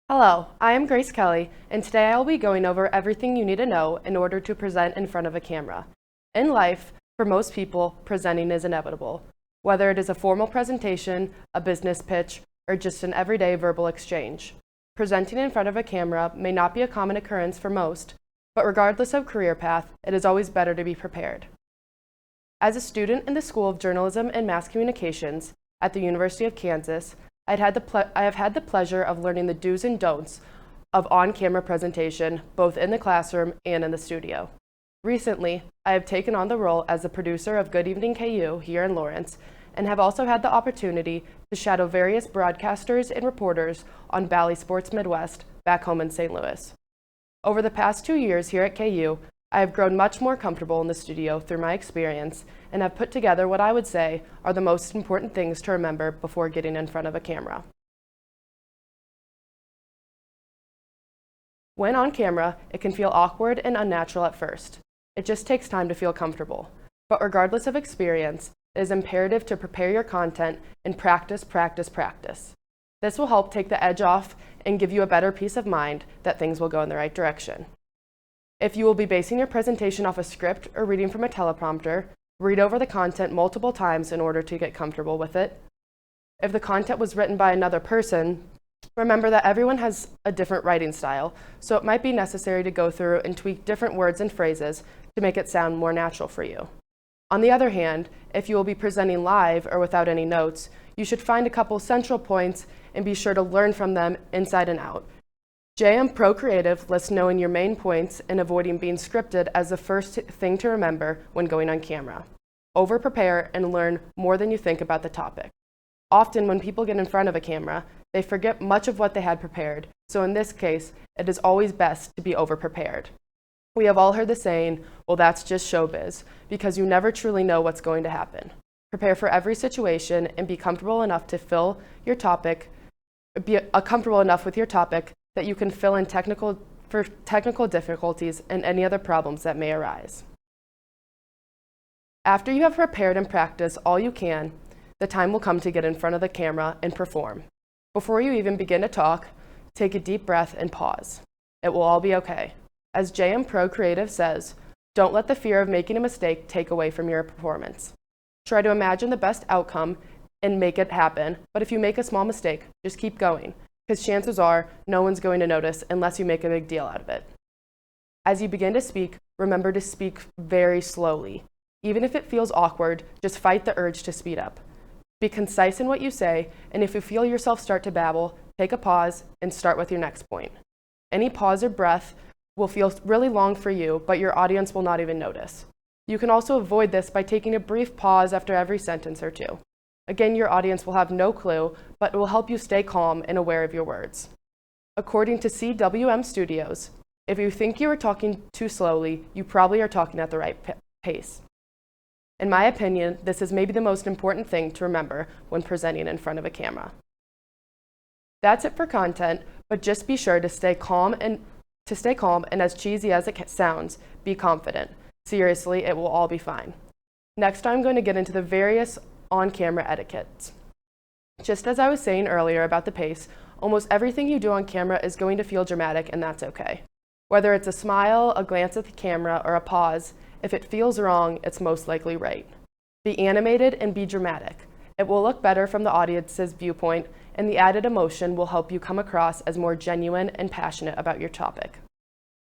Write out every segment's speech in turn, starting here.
Hello, I am Grace Kelly, and today I will be going over everything you need to know in order to present in front of a camera. In life, for most people, presenting is inevitable. Whether it is a formal presentation, a business pitch, or just an everyday verbal exchange. Presenting in front of a camera may not be a common occurrence for most, but regardless of career path, it is always better to be prepared. As a student in the School of Journalism and Mass Communications at the University of Kansas, I have had the pleasure of learning the do's and don'ts of on-camera presentation, both in the classroom and in the studio. Recently, I have taken on the role as the producer of Good Evening KU here in Lawrence, and have also had the opportunity to shadow various broadcasters and reporters on Bally Sports Midwest back home in St. Louis. Over the past 2 years here at KU, I have grown much more comfortable in the studio through my experience and have put together what I would say are the most important things to remember before getting in front of a camera. When on camera, it can feel awkward and unnatural at first. It just takes time to feel comfortable. But regardless of experience, it is imperative to prepare your content and practice, practice, practice. This will help take the edge off and give you a better peace of mind that things will go in the right direction. If you will be basing your presentation off a script or reading from a teleprompter, read over the content multiple times in order to get comfortable with it. If the content was written by another person, remember that everyone has a different writing style, so it might be necessary to go through and tweak different words and phrases to make it sound more natural for you. On the other hand, if you will be presenting live or without any notes, you should find a couple central points and be sure to learn from them inside and out. JM Pro Creative lists knowing your main points and avoiding being scripted as the first thing to remember when going on camera. Over-prepare and learn more than you think about the topic. Often when people get in front of a camera, they forget much of what they had prepared, so in this case, it is always best to be over-prepared. We have all heard the saying, well, that's just showbiz, because you never truly know what's going to happen. Prepare for every situation and be comfortable enough to fill your topic, comfortable enough with your topic that you can fill in technical difficulties and any other problems that may arise. After you have prepared and practiced all you can, the time will come to get in front of the camera and perform. Before you even begin to talk, take a deep breath and pause. It will all be okay. As JM Pro Creative says, don't let the fear of making a mistake take away from your performance. Try to imagine the best outcome and make it happen, but if you make a small mistake, just keep going, because chances are no one's going to notice unless you make a big deal out of it. As you begin to speak, remember to speak very slowly. Even if it feels awkward, just fight the urge to speed up. Be concise in what you say, and if you feel yourself start to babble, take a pause and start with your next point. Any pause or breath will feel really long for you, but your audience will not even notice. You can also avoid this by taking a brief pause after every sentence or two. Again, your audience will have no clue, but it will help you stay calm and aware of your words. According to CWM Studios, if you think you are talking too slowly, you probably are talking at the right pace. In my opinion, this is maybe the most important thing to remember when presenting in front of a camera. That's it for content, but just be sure to stay calm and as cheesy as it sounds, be confident. Seriously, it will all be fine. Next, I'm going to get into the various on-camera etiquettes. Just as I was saying earlier about the pace, almost everything you do on camera is going to feel dramatic, and that's okay. Whether it's a smile, a glance at the camera, or a pause, if it feels wrong, it's most likely right. Be animated and be dramatic. It will look better from the audience's viewpoint, and the added emotion will help you come across as more genuine and passionate about your topic.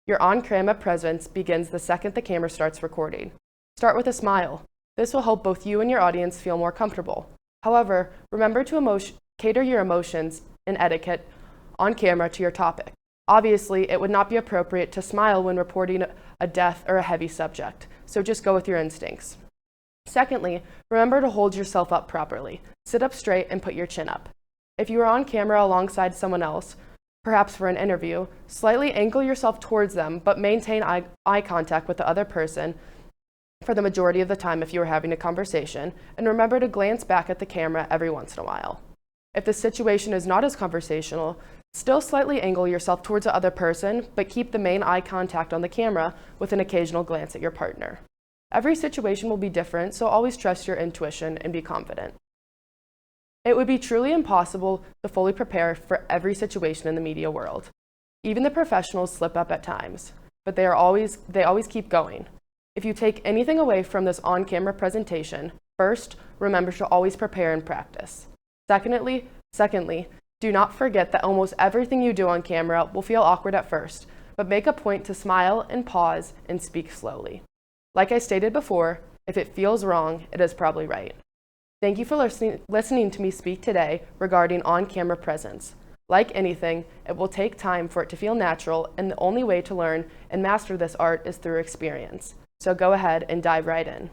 Your on-camera presence begins the second the camera starts recording. Start with a smile. This will help both you and your audience feel more comfortable. However, remember to cater your emotions and etiquette on camera to your topic. Obviously, it would not be appropriate to smile when reporting a death or a heavy subject, so just go with your instincts. Secondly, remember to hold yourself up properly. Sit up straight and put your chin up. If you are on camera alongside someone else, perhaps for an interview, slightly angle yourself towards them, but maintain eye contact with the other person for the majority of the time if you are having a conversation, and remember to glance back at the camera every once in a while. If the situation is not as conversational, still slightly angle yourself towards the other person, but keep the main eye contact on the camera with an occasional glance at your partner. Every situation will be different, so always trust your intuition and be confident. It would be truly impossible to fully prepare for every situation in the media world. Even the professionals slip up at times, but they always keep going. If you take anything away from this on-camera presentation, first, remember to always prepare and practice. Secondly, do not forget that almost everything you do on camera will feel awkward at first, but make a point to smile and pause and speak slowly. Like I stated before, if it feels wrong, it is probably right. Thank you for listening to me speak today regarding on-camera presence. Like anything, it will take time for it to feel natural, and the only way to learn and master this art is through experience. So go ahead and dive right in.